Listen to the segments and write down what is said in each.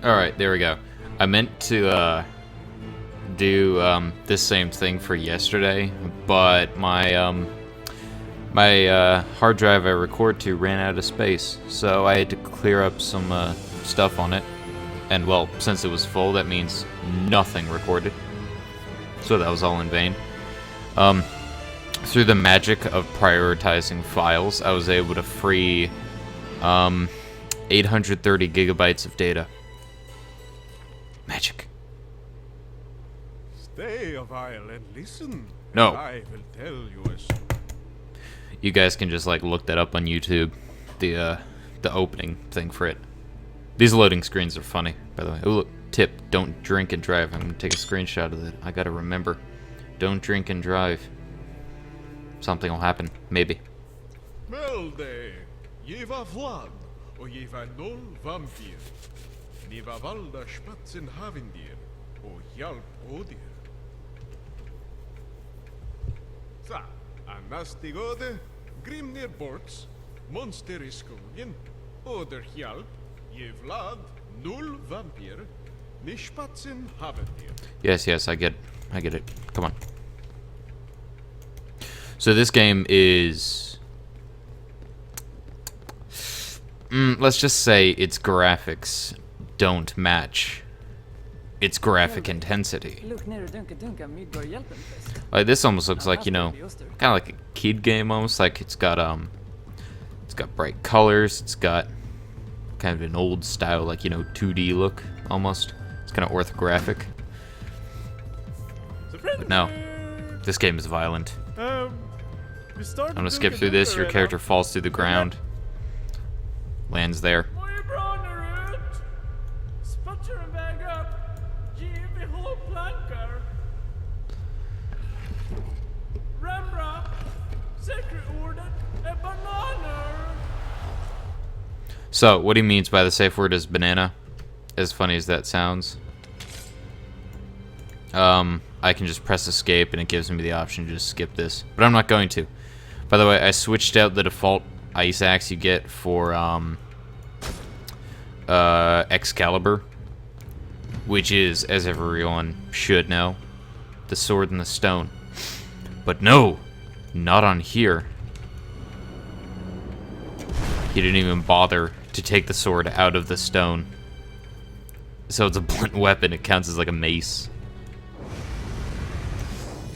Alright, there we go. I meant to do this same thing for yesterday, but my hard drive I record to ran out of space, so I had to clear up some stuff on it. And well, since it was full, that means nothing recorded. So that was all in vain. Through the magic of prioritizing files, I was able to free 830 gigabytes of data. Magic. Stay a while and listen. No. And I will tell you a story. You guys can just like look that up on YouTube. The opening thing for it. These loading screens are funny, by the way. Oh look, tip: don't drink and drive. I'm gonna take a screenshot of it. I gotta remember. Don't drink and drive. Something will happen, maybe. Melde, jeva vlad, och jeva noll vampyr. Niva valda spatsen havindir, och hjälp odir. Så, anastigode, grimnir borts, monster i skogen, oder hjälp, jevlad, null vampyr, ni spatsen havindir. Yes, I get it. Come on. So this game is... let's just say its graphics don't match its graphic intensity. Like this almost looks like, you know, kind of like a kid game almost. Like it's got bright colors. It's got kind of an old style, like, you know, 2D look almost. It's kind of orthographic. But no, this game is violent. I'm gonna skip through this. Your character falls through the ground, lands there. So, what he means by the safe word is banana. As funny as that sounds. I can just press escape and it gives me the option to just skip this. But I'm not going to. By the way, I switched out the default ice axe you get for Excalibur, which is, as everyone should know, the sword and the stone. But no, not on here. He didn't even bother to take the sword out of the stone. So it's a blunt weapon, it counts as like a mace.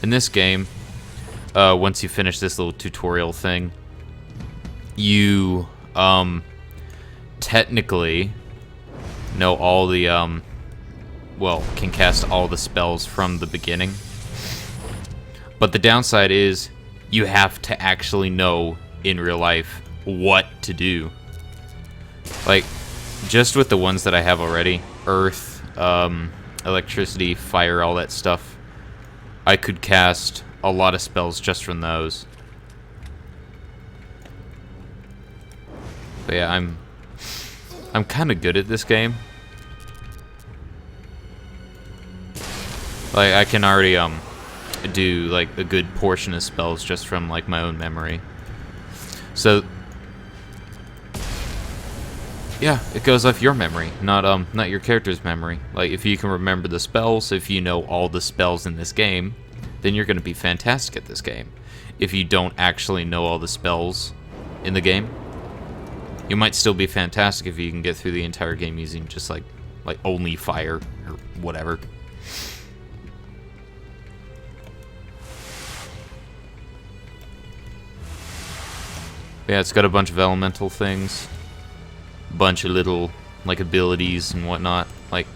In this game, once you finish this little tutorial thing, you technically know all the well, can cast all the spells from the beginning. But the downside is you have to actually know in real life what to do. Like, just with the ones that I have already, earth, electricity, fire, all that stuff, I could cast a lot of spells just from those. But yeah, I'm kind of good at this game. Like, I can already do like a good portion of spells just from like my own memory. So yeah, it goes off your memory, not your character's memory. Like, if you can remember the spells, if you know all the spells in this game, then you're going to be fantastic at this game. If you don't actually know all the spells in the game, you might still be fantastic if you can get through the entire game using just like only fire or whatever. Yeah, it's got a bunch of elemental things. Bunch of little like abilities and whatnot, like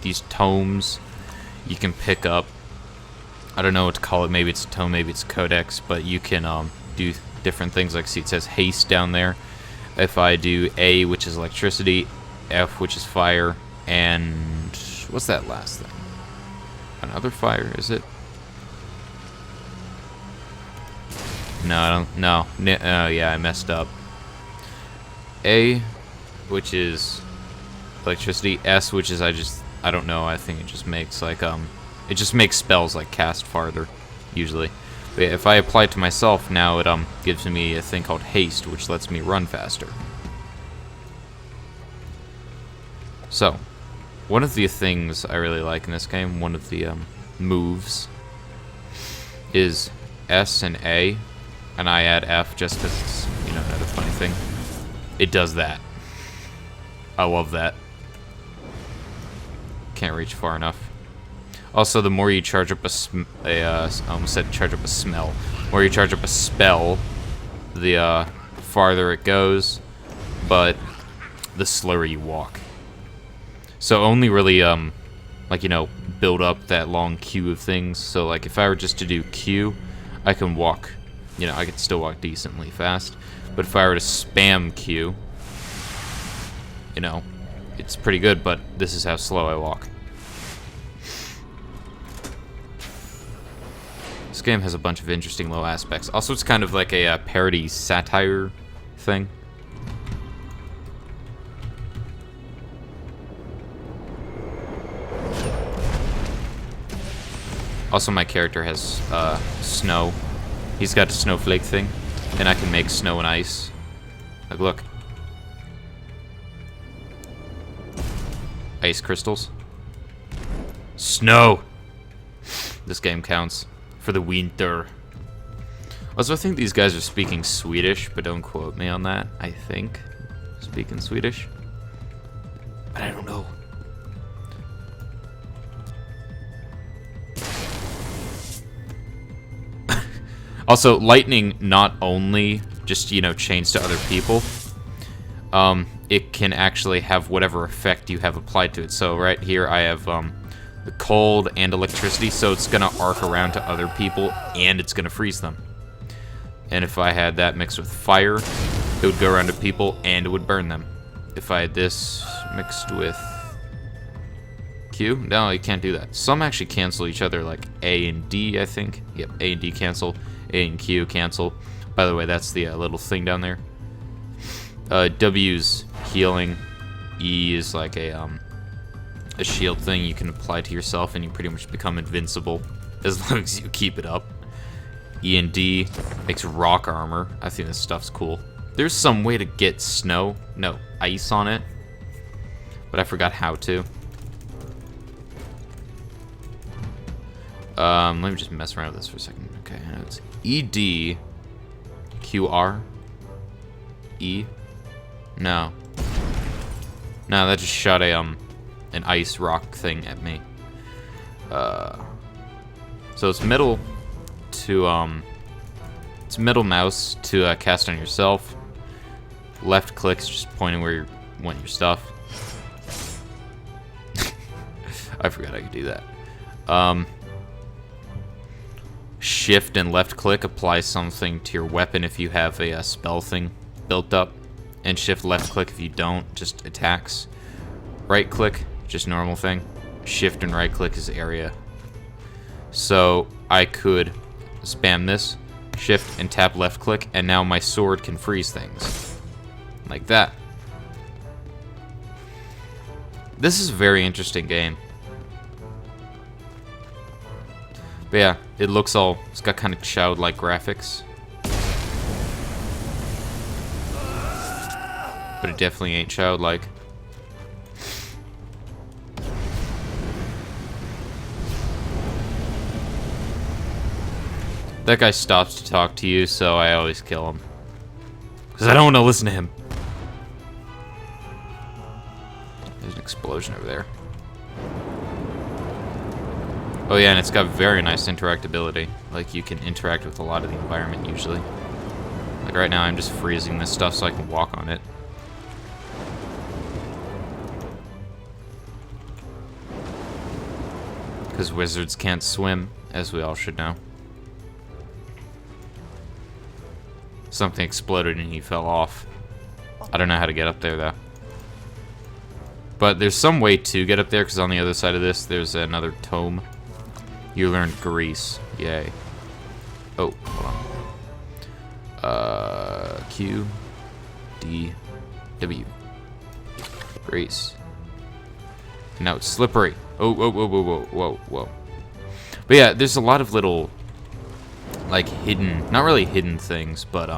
these tomes you can pick up. I don't know what to call it. Maybe it's a tome, maybe it's a codex, but you can do different things. Like, see, it says haste down there. If I do A, which is electricity, F, which is fire, and what's that last thing? Another fire, is it? No, I don't. No, yeah, I messed up. A, which is electricity, S, which is I don't know, I think it just makes like it just makes spells like cast farther usually. But yeah, if I apply it to myself now, it gives me a thing called haste, which lets me run faster. So One of the things I really like in this game, one of the moves, is S and A, and I add F just because it's, you know, another funny thing. It does that. I love that. Can't reach far enough. Also, the more you charge up I almost said charge up a smell. The more you charge up a spell, the farther it goes, but the slower you walk. So only really, like, you know, build up that long queue of things. So, like, if I were just to do Q, I can walk, you know, I could still walk decently fast. But if I were to spam Q, you know, it's pretty good, but this is how slow I walk. This game has a bunch of interesting low aspects. Also, it's kind of like a parody satire thing. Also, my character has snow. He's got a snowflake thing, and I can make snow and ice. Like, look. Ice crystals. Snow! This game counts for the winter. Also, I think these guys are speaking Swedish, but don't quote me on that. I think speaking Swedish, but I don't know. Also, lightning not only just, you know, chains to other people, it can actually have whatever effect you have applied to it. So right here I have the cold and electricity, so it's gonna arc around to other people and it's gonna freeze them. And if I had that mixed with fire, it would go around to people and it would burn them. If I had this mixed with Q, no, you can't do that. Some actually cancel each other, like A and D, I think. Yep, A and D cancel. A and Q cancel. By the way, that's the little thing down there. W's healing. E is like a shield thing you can apply to yourself, and you pretty much become invincible as long as you keep it up. E and D makes rock armor. I think this stuff's cool. There's some way to get ice on it, but I forgot how to. Let me just mess around with this for a second. Okay, now it's ED, QR, E. No, that just shot a an ice rock thing at me. So it's middle to it's middle mouse to cast on yourself. Left click is just pointing where you want your stuff. I forgot I could do that. Shift and left click apply something to your weapon if you have a spell thing built up, and shift left click if you don't, just attacks. Right click, just normal thing. Shift and right click is area. So I could spam this, shift and tap left click, and now my sword can freeze things. Like that. This is a very interesting game. But yeah, it looks it's got kind of childlike graphics. But it definitely ain't childlike. That guy stops to talk to you, so I always kill him. Because I don't want to listen to him. There's an explosion over there. Oh yeah, and it's got very nice interactability. Like, you can interact with a lot of the environment usually. Like right now I'm just freezing this stuff so I can walk on it. Because wizards can't swim, as we all should know. Something exploded and he fell off. I don't know how to get up there though. But there's some way to get up there, because on the other side of this there's another tome. You learned Grease. Yay. Oh, hold on. Q, D, W. Grease. Now it's slippery. Oh, whoa, whoa, whoa, whoa, whoa, whoa. But yeah, there's a lot of little, like, hidden, not really hidden things, but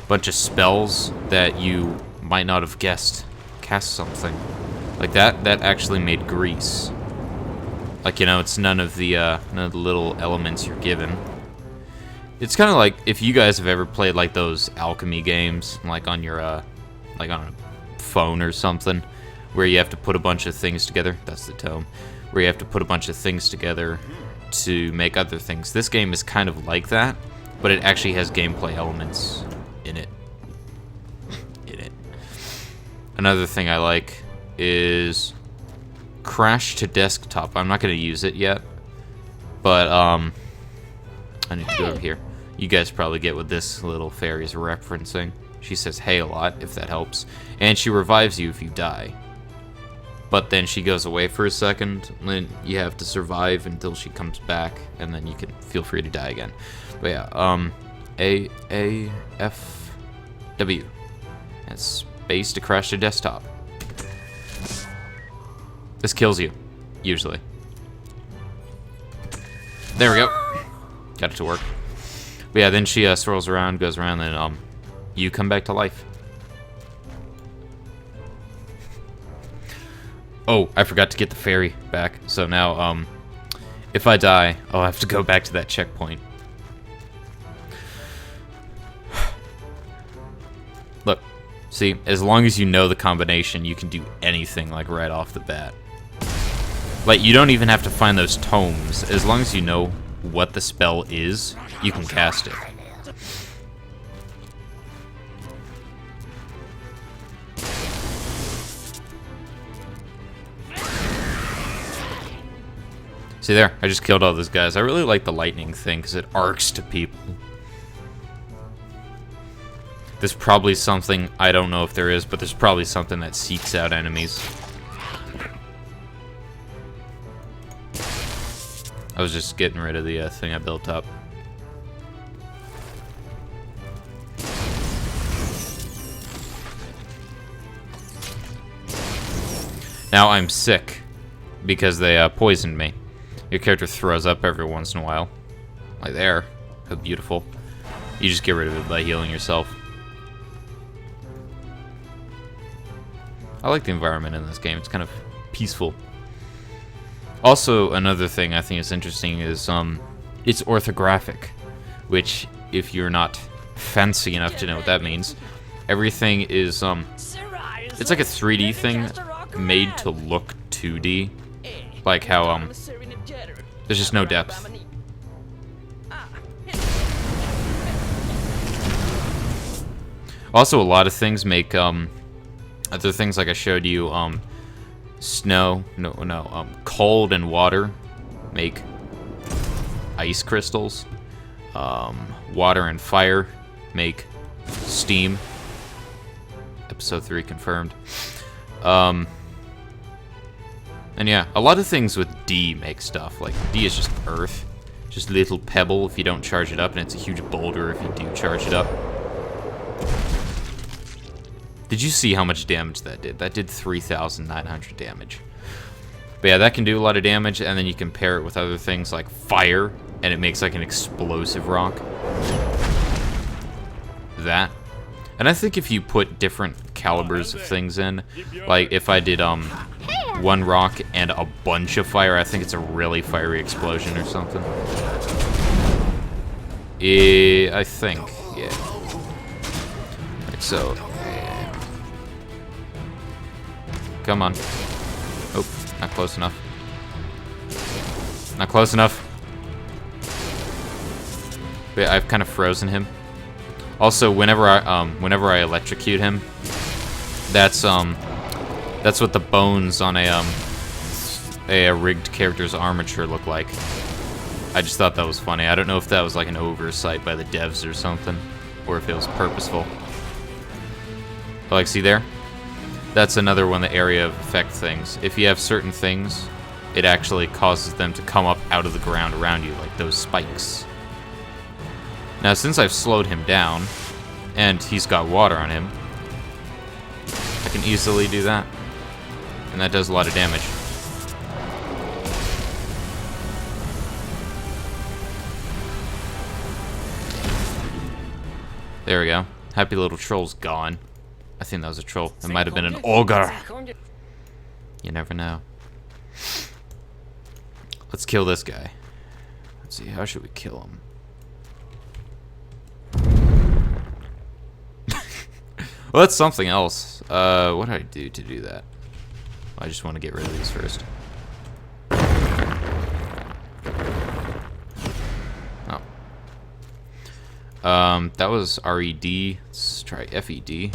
bunch of spells that you might not have guessed cast something. Like that actually made grease. Like, you know, it's none of the little elements you're given. It's kind of like if you guys have ever played like those alchemy games, like on your like on a phone or something, where you have to put a bunch of things together. That's the tome. Where you have to put a bunch of things together to make other things. This game is kind of like that, but it actually has gameplay elements in it. Another thing I like is Crash to Desktop. I'm not going to use it yet, but I need to go over here. You guys probably get what this little fairy is referencing. She says hey a lot, if that helps. And she revives you if you die. But then she goes away for a second, and you have to survive until she comes back, and then you can feel free to die again. But yeah, A, F, W. That's space to crash to desktop. This kills you, usually. There we go. Got it to work. But yeah, then she swirls around, goes around, and you come back to life. Oh, I forgot to get the fairy back. So now, if I die, I'll have to go back to that checkpoint. Look, see, as long as you know the combination, you can do anything, like, right off the bat. Like, you don't even have to find those tomes. As long as you know what the spell is, you can cast it. See there? I just killed all those guys. I really like the lightning thing, because it arcs to people. There's probably something, I don't know if there is, but there's probably something that seeks out enemies. I was just getting rid of the thing I built up. Now I'm sick because they poisoned me. Your character throws up every once in a while. Like there. How beautiful. You just get rid of it by healing yourself. I like the environment in this game. It's kind of peaceful. Also, another thing I think is interesting is it's orthographic, which, if you're not fancy enough to know what that means, everything is it's like a 3D thing made to look 2D, like how there's just no depth. Also, a lot of things make other things, like I showed you, cold and water make ice crystals. Water and fire make steam. Episode 3 confirmed. And yeah, a lot of things with D make stuff. Like, D is just earth. Just a little pebble if you don't charge it up, and it's a huge boulder if you do charge it up. Did you see how much damage that did? That did 3,900 damage. But yeah, that can do a lot of damage, and then you can pair it with other things like fire, and it makes like an explosive rock. That. And I think if you put different calibers of things in, like if I did one rock and a bunch of fire, I think it's a really fiery explosion or something. I think, yeah. Like so. Come on. Oh, not close enough. Not close enough. But I've kind of frozen him. Also, whenever I electrocute him, that's what the bones on a rigged character's armature look like. I just thought that was funny. I don't know if that was like an oversight by the devs or something, or if it was purposeful. But like, see there? That's another one, the area of effect things. If you have certain things, it actually causes them to come up out of the ground around you, like those spikes. Now, since I've slowed him down, and he's got water on him, I can easily do that. And that does a lot of damage. There we go. Happy little troll's gone. I think that was a troll. It might have been an ogre. You never know. Let's kill this guy. Let's see, how should we kill him? Well, that's something else. What do I do to do that? I just want to get rid of these first. Oh. That was RED. Let's try FED.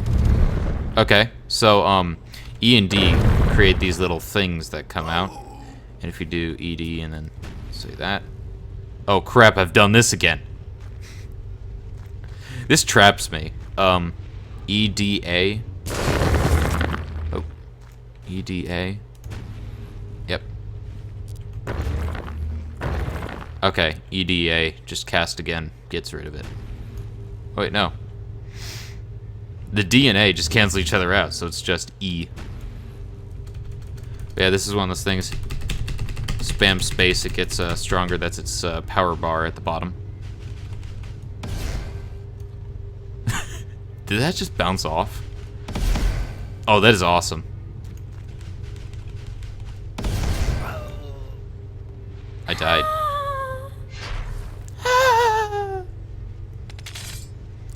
Okay, so, E and D create these little things that come out. And if you do ED and then say that. Oh crap, I've done this again. This traps me. EDA. Oh. EDA. Yep. Okay, EDA. Just cast again. Gets rid of it. Wait, no. The D and A just cancel each other out, so it's just E. But yeah, this is one of those things. Spam space, it gets stronger. That's its power bar at the bottom. Did that just bounce off? Oh, that is awesome. I died.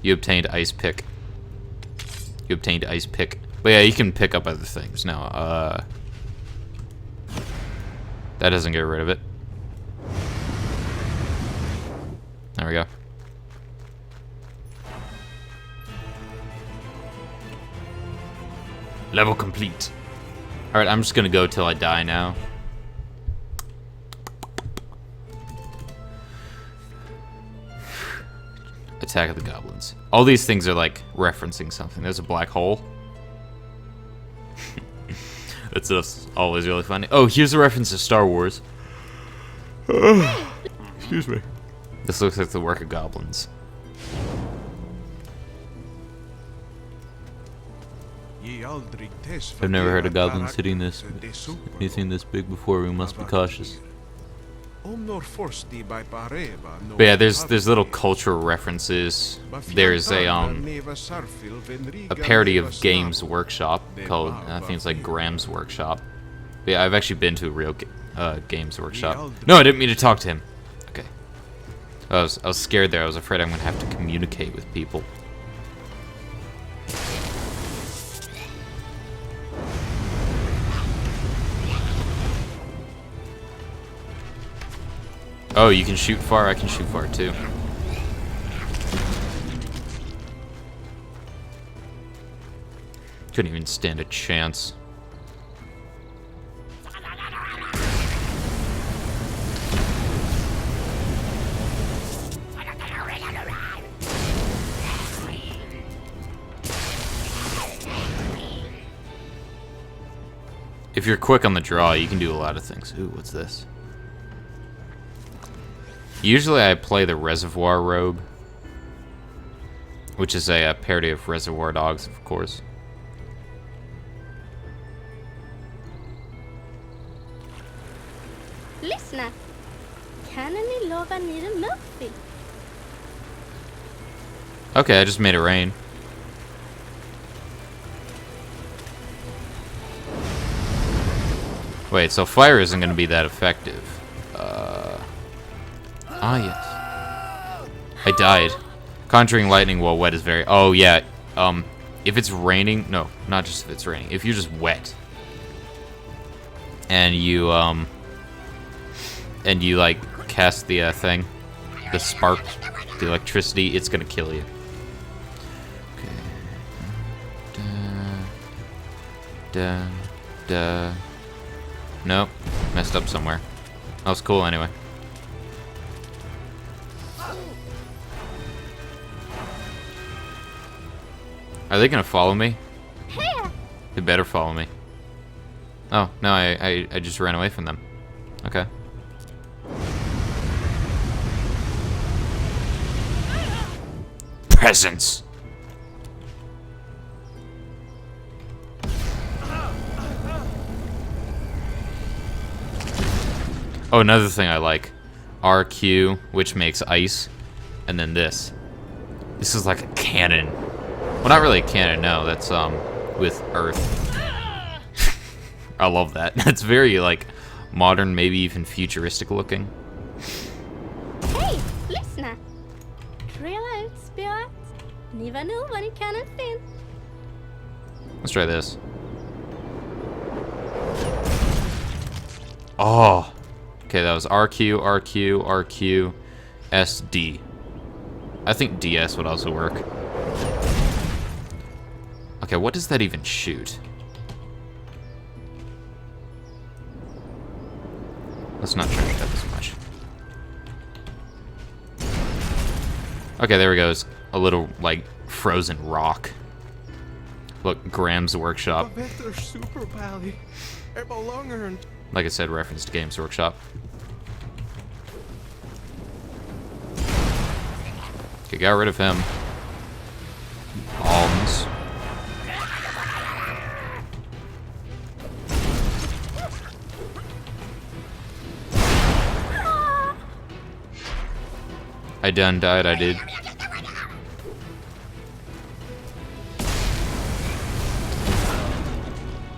You obtained ice pick. You obtained ice pick. But yeah, you can pick up other things now. That doesn't get rid of it. There we go. Level complete. Alright, I'm just gonna go till I die now. Attack of the Goblins. All these things are like referencing something. There's a black hole. That's just always really funny. Oh, here's a reference to Star Wars. Excuse me. This looks like the work of goblins. I've never heard of goblins hitting this anything this big before. We must be cautious. But yeah, there's little cultural references. There's a parody of Games Workshop called, I think it's like Graham's Workshop. But yeah, I've actually been to a real Games Workshop. No, I didn't mean to talk to him. Okay. I was scared there. I was afraid I'm gonna have to communicate with people. Oh, you can shoot far? I can shoot far too. Couldn't even stand a chance. If you're quick on the draw, you can do a lot of things. Ooh, what's this? Usually I play the Reservoir Robe, which is a parody of Reservoir Dogs, of course. Lyssna. Kan ni lova Nira Murphy? Okay, I just made it rain. Wait, so fire isn't going to be that effective. Ah, yes. I died. Conjuring lightning while wet is very... Oh, yeah. If it's raining... No, not just if it's raining. If you're just wet. And you, like, cast the, thing. The spark. The electricity. It's gonna kill you. Okay. Nope. Messed up somewhere. That was cool anyway. Are they gonna follow me? They better follow me. Oh, no, I just ran away from them. Okay. Presents! Oh, another thing I like. RQ, which makes ice. And then this. This is like a cannon. Well, not really a cannon, no. That's, with earth. I love that. It's very, like, modern, maybe even futuristic looking. Hej, lyssna! Trilla ut spöet. Ni var nog vad ni kan en fin. Let's try this. Oh! Okay, that was RQ, RQ, RQ, SD. I think DS would also work. Okay, what does that even shoot? Let's not try that as much. Okay, there we go. It's a little, like, frozen rock. Look, Graham's Workshop. Like I said, reference to Games Workshop. Okay, got rid of him. Alms. I done died, I did.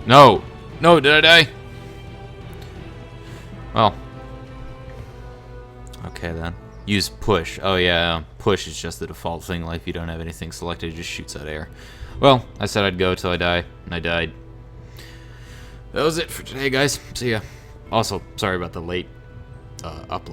No! No, did I die? Well. Okay then. Use push. Oh yeah, push is just the default thing, like if you don't have anything selected, it just shoots out air. Well, I said I'd go till I die, and I died. That was it for today, guys. See ya. Also, sorry about the late upload.